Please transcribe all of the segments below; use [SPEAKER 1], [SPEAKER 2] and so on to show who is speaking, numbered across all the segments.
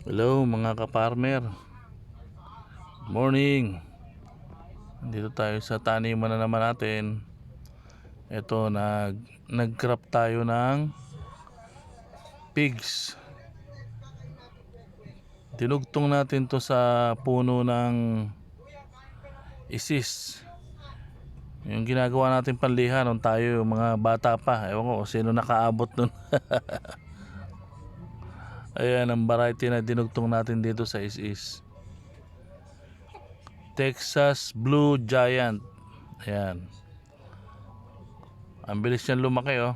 [SPEAKER 1] Hello mga ka-farmer, morning. Dito tayo sa taniman na naman natin. Ito, nag-crop tayo ng pigs. Dinugtong natin to sa puno ng isis. Yung ginagawa natin panliha nung tayo mga bata pa. Ewan ko sino nakaabot nun. Ayan ang variety na dinugtong natin dito sa isis. Texas Blue Giant. Ayan. Ang bilis niyan lumaki oh.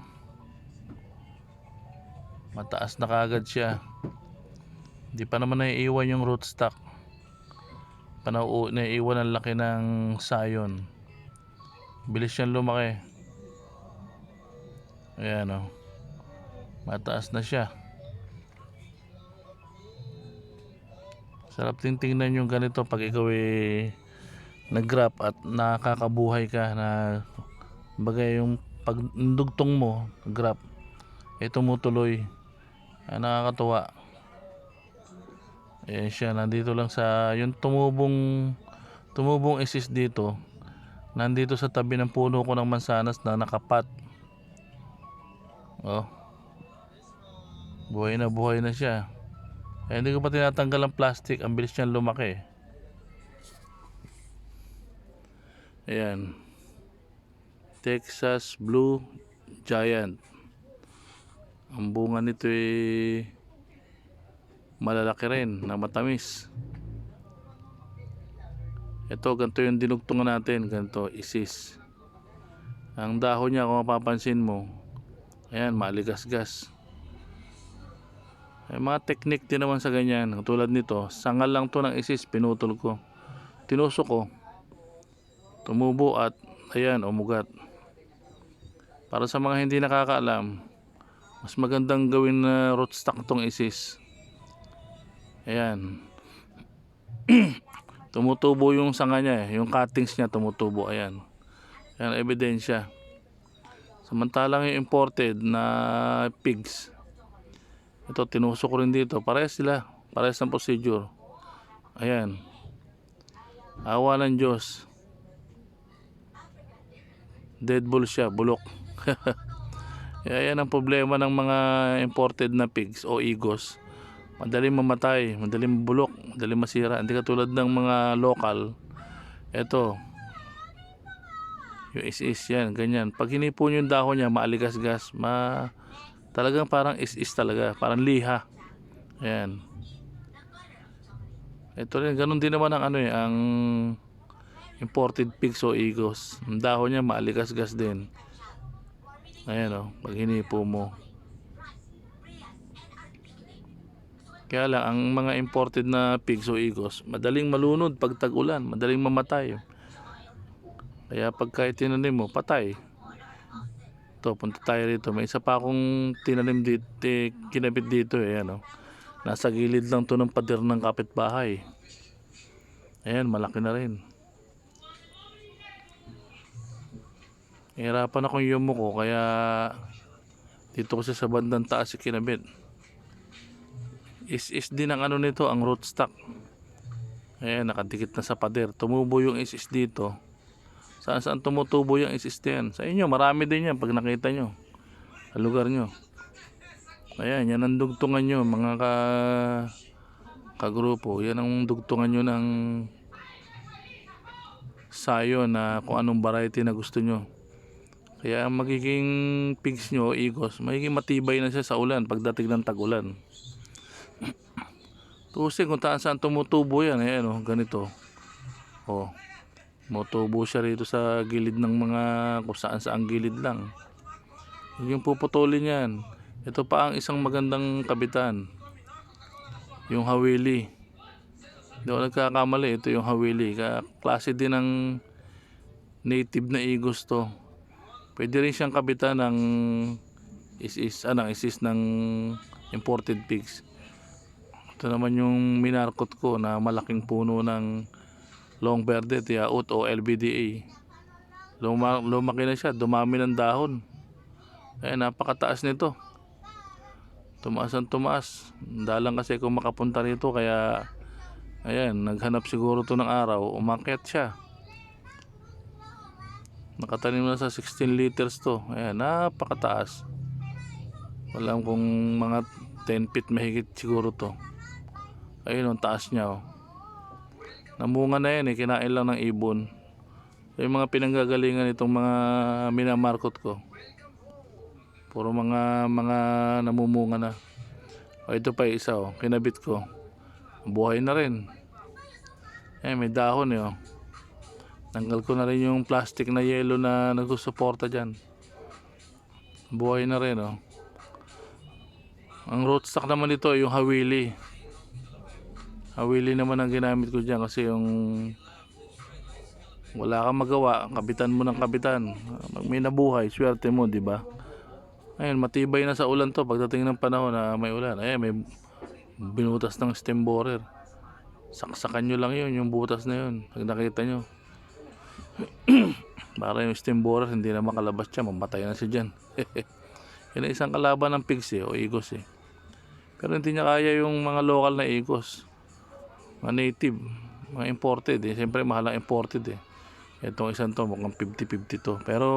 [SPEAKER 1] Mataas na kaagad siya. Hindi pa naman naiiwan yung rootstock. Naiiwan ang laki ng sayon. Bilis yan lumaki. Ayan o. Mataas na siya. Sarap din tingnan yung ganito pag ikaw nag-grab at nakakabuhay ka na bagay yung pag dugtong mo, grab, tumutuloy. Nakakatuwa. Ayan siya, nandito lang sa yung tumubong isis dito. Nandito sa tabi ng puno ko ng mansanas na nakapat. Oh. Buhay na siya. Hindi ko pa tinatanggal ang plastic. Ang bilis niyang lumaki. Ayan. Texas Blue Giant. Ang bunga nito malalaki rin na matamis. Ito, ganito yung dinugtungan natin. Ganito, isis. Ang dahon niya, kung mapapansin mo, ayan, maligas-gas. May mga technique din naman sa ganyan. Tulad nito, sangal lang to ng isis, pinutol ko. Tinusok ko. Tumubo at ayan, umugat. Para sa mga hindi nakakaalam, mas magandang gawin na rootstock tong isis. Ayan. Tumutubo yung sanga niya yung cuttings niya tumutubo. Ayan. Ayan, ebidensya. Samantalang yung imported na pigs, ito tinusok ko rin dito. Parehas sila. Parehas ng procedure. Ayan. Awa ng Diyos. Dead bull siya. Bulok. Ayan ang problema ng mga imported na pigs o igos. Madaling mamatay. Madaling bulok. Madaling masira. Hindi katulad ng mga local. Ito. Yung is yan. Ganyan. Pag hinipo nyo yung dahon niya, maaligas-gas. Talagang parang is talaga. Parang liha. Ayan. Ito rin, ganun din naman ang imported pigs o igos. Ang dahon niya maaligas-gas din. Ayan o, pag hinipo mo. Kaya lang, ang mga imported na pigs o igos, madaling malunod pag tag-ulan, madaling mamatay. Kaya pagka itinanim mo, patay. Ito, punta tayo rito. May isa pa akong tinanim dito, kinabit dito. Ayan o. Nasa gilid lang to ng pader ng kapitbahay. Ayan, malaki na rin. Hirapan akong yumuko kaya dito ko sa bandang taas kinabit. Is din ang ano nito, ang rootstock. Ayan, nakadikit na sa pader. Tumubo yung is dito. Saan tumutubo yung is yan? Sa inyo, marami din yan pag nakita nyo. Sa lugar nyo. Ayan, yan ang dugtungan nyo, mga kagrupo. Yan ang dugtungan nyo ng sayo na kung anong variety na gusto nyo. Kaya ang magiging pigs nyo, igos, magiging matibay na siya sa ulan pagdating ng tag-ulan. Tusin kung saan tumutubo yan. Ayan o, ganito. O, tumutubo siya rito sa gilid ng mga kung saan gilid lang. Yung puputulin yan. Ito pa ang isang magandang kabitan. Yung hawili. Hindi ako nagkakamali. Ito yung hawili. Klase din ng native na igos to. Pwede rin siyang kabitan ng isis ng imported pigs. Ito naman yung minarkot ko na malaking puno ng long verde tiaut o LBDA. Lumaki na siya, dumami ng dahon. Napakataas nito. Tumaas ang tumaas. Dalang kasi kung makapunta rito, kaya ayan, naghanap siguro to ng araw, umakyat siya. Nakatanim na sa 16 liters to. Ayan, napakataas. Walang kung mga 10 feet mahigit siguro to. Ayun ang taas niya, oh. Namunga na yan, kinain lang ng ibon. Yung mga pinanggagalingan itong mga minamarkot ko, puro mga namumunga na. O ito pa isa, oh, kinabit ko, buhay na rin. May dahon, oh. Tanggal ko na rin yung plastic na yellow na nagsusuporta dyan. Buhay na rin, oh. Ang rootstock naman ito yung hawili. Hawili naman ang ginamit ko dyan kasi yung wala kang magawa, kabitan mo ng kabitan. May nabuhay, swerte mo, di ba? Ayun, matibay na sa ulan to pagdating ng panahon na may ulan. Ayun, may binutas ng stem borer. Saksakan nyo lang yun, yung butas na yun. Pag nakita nyo, para yung stem borer hindi na makalabas siya, mamatay na siya dyan. Yun ang isang kalaban ng pigs, o igos, pero hindi niya kaya yung mga local na igos, mga native, mga imported, siyempre mahal ang imported. Itong isang to mukhang 50-50 to, pero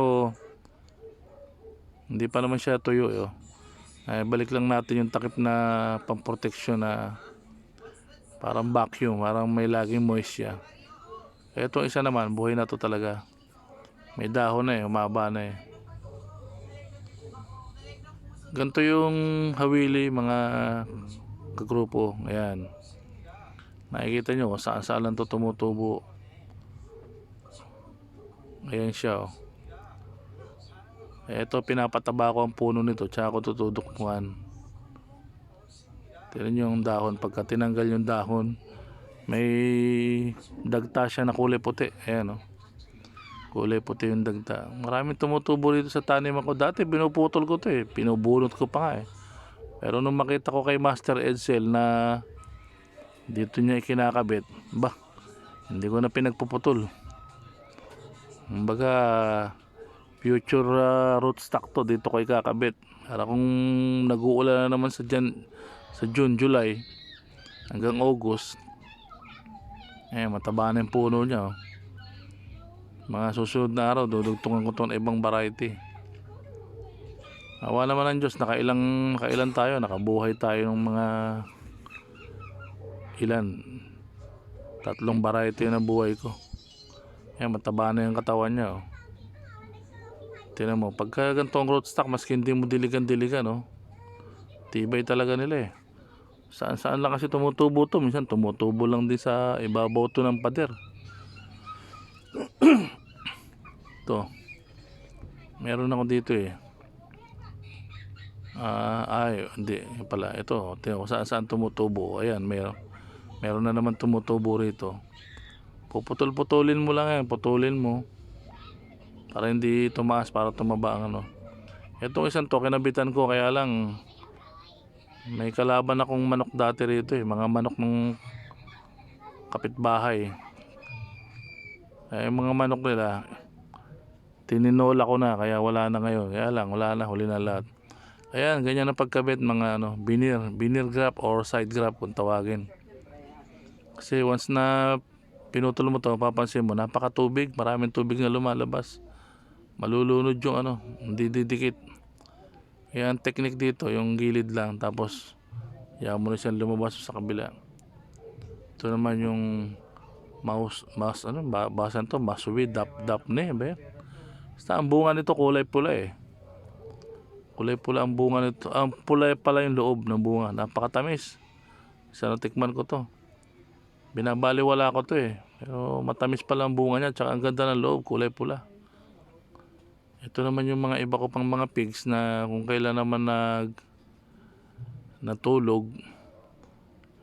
[SPEAKER 1] hindi pa naman siya tuyo. Balik lang natin yung takip na pamproteksyon na parang vacuum, parang may laging moist siya. Itong isa naman, buhay na to talaga. May dahon na, umaba na. Ganito yung hawili, mga kagrupo. Ayan, nakikita nyo kung saan saan lang to tumutubo. Ayan siya, oh. Ito, pinapataba ko ang puno nito, tsaka ko tutuduktuhan. Tignan nyo yung dahon. Pagka tinanggal yung dahon, may dagta siya na kulay puti. Ayan, oh. Kulay puti yung dagta. Maraming tumutubo dito sa tanim ako. Dati binuputol ko to, pinubunot ko pa nga, pero nung makita ko kay Master Edsel na dito niya ikinakabit, hindi ko na pinagpuputol. Kumbaga, future rootstock to, dito ko ikakabit. Para kung nag-uulan na naman sa June, July hanggang August, mataba na yung puno niya, oh. Mga susunod na araw dudugtungan ko itong ibang variety. Awa naman ng Diyos, nakailan tayo, nakabuhay tayo ng mga ilan, 3 variety na buhay ko. Mataba na yung katawan niya, oh. Tingnan mo, pagka ganitong rootstock, maski hindi mo diligan-diligan, oh, tibay talaga nila, Saan lang kasi tumutubo to. Minsan tumutubo lang din sa ibabaw to ng pader. To, meron ako dito, hindi pala. Ito, tingnan ko saan tumutubo. Ayan, meron na naman tumutubo rito. Puputol-putulin mo lang yan, putulin mo para hindi tumaas, para tumaba ang ano. Itong isang to, kinabitan ko, kaya lang may kalaban akong manok dati rito, mga manok ng kapitbahay. Mga manok nila, tininola ko na, kaya wala na ngayon. Kaya lang, wala na, huli na lahat. Ayan, ganyan ang pagkabit, mga veneer graft or side graft kung tawagin. Kasi once na pinutol mo to, papansin mo, napakatubig, maraming tubig na lumalabas. Malulunod yung hindi didikit. Kaya ang technique dito, yung gilid lang, tapos hayaan mo na siyang lumabas sa kabila. Ito naman yung basan to, masuwi, dapne, ba? Basta ang bunga nito kulay pula, kulay pula ang bunga nito. Ang pula pala yung loob ng bunga, napakatamis. Isa natikman ko to, binabaliwala ko to, pero matamis pala ang bunga niya, tsaka ang ganda ng loob, kulay pula. Ito naman yung mga iba ko pang mga pigs na kung kailan naman natulog,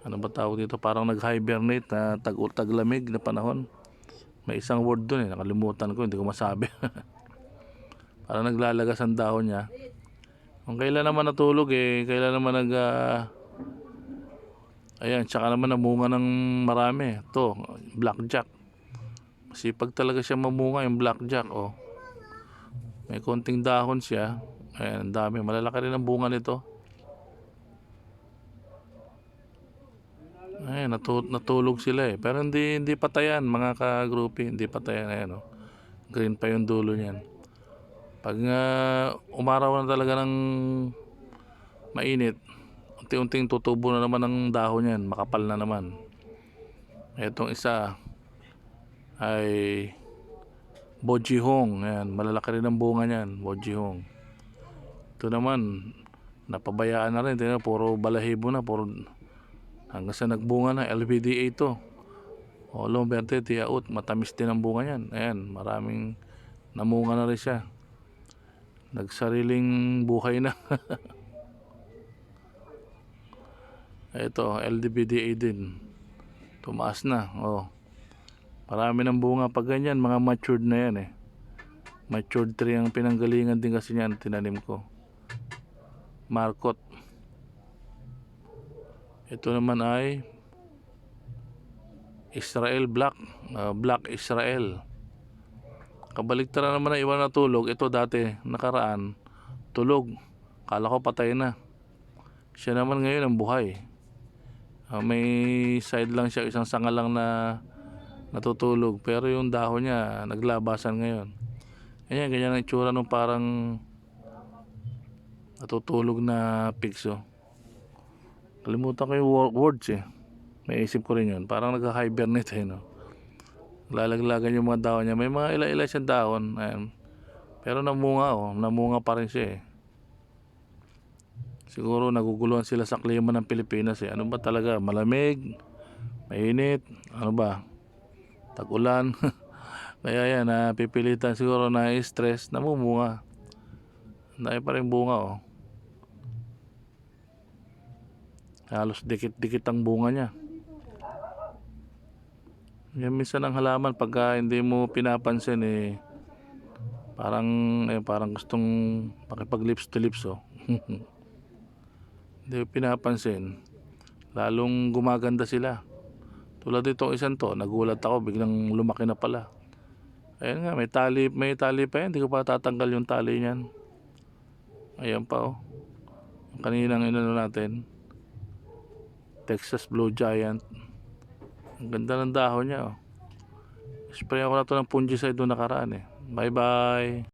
[SPEAKER 1] ano ba tawag dito, parang nag-hibernate na taglamig na panahon. May isang word dun, nakalimutan ko, hindi ko masabi. Parang naglalagas ang dahon niya. Kung kailan naman natulog, kailan naman ayan, tsaka naman namunga ng marami. Ito, blackjack. Masipag talaga siya mamunga, yung blackjack, oh. May konting dahon siya. Ayan, ang dami. Malalaki rin ang bunga nito. Ayan, natulog sila eh. Pero hindi patayan mga ka-groupie. Hindi patayan. Ayan, oh. Green pa yung dulo niyan. Pag umaraw na talaga ng mainit, unti-unting tutubo na naman ng dahon yan. Makapal na naman. Itong isa ay Bojihong. Ayan, malalaki rin ang bunga niyan. Bojihong. Ito naman, napabayaan na rin. Tingnan, puro balahibo na. Hanggang sa nagbunga na. LPDA ito. O, Lomberte, tiyaut. Matamis din ang bunga niyan. Ayan, maraming namunga na rin siya. Nagsariling buhay na. Ito, LDBDA din. Tumaas na. Oh. Marami ng bunga. Pag ganyan, mga matured na yan eh. Matured tree ang pinanggalingan din kasi niyan. Tinanim ko. Marcot. Ito naman ay Israel Black. Black Israel. Kabaliktaran naman na iwan na tulog. Ito dati, nakaraan, tulog. Kala ko patay na. Siya naman ngayon ang buhay. May side lang siya, isang sanga lang na natutulog. Pero yung dahon niya, naglabasan ngayon. Ayan, ganyan ang itsura nung parang natutulog na pigso. Kalimutan ko yung words eh. May isip ko rin yun. Parang nag-hibernate eh, no? Lalaglagan yung mga dahon niya. May mga ila-ila siyang dahon. Ayan. Pero namunga oh. Namunga pa rin siya eh. Siguro naguguluhan sila sa klima ng Pilipinas eh. Ano ba talaga? Malamig, mainit, ano ba? Tag-ulan. Kaya yan, pipilitan siguro na stress, namumunga. Dahil pa rin bunga oh. Halos dikit-dikit ang bunga niya. Yan minsan ang halaman pagka hindi mo pinapansin eh, parang gustong makipag lips to lips oh. Hindi mo pinapansin, lalong gumaganda sila. Tulad itong isang to, nagulat ako, biglang lumaki na pala. Ayan nga, may tali pa yan, hindi ko pa tatanggal yung tali niyan. Ayan pa oh. Yung kaninang inano natin, Texas Blue Giant. Ang ganda ng dahon niya oh. Spray ako na to ng fungicide doon nakaraan eh. Bye bye.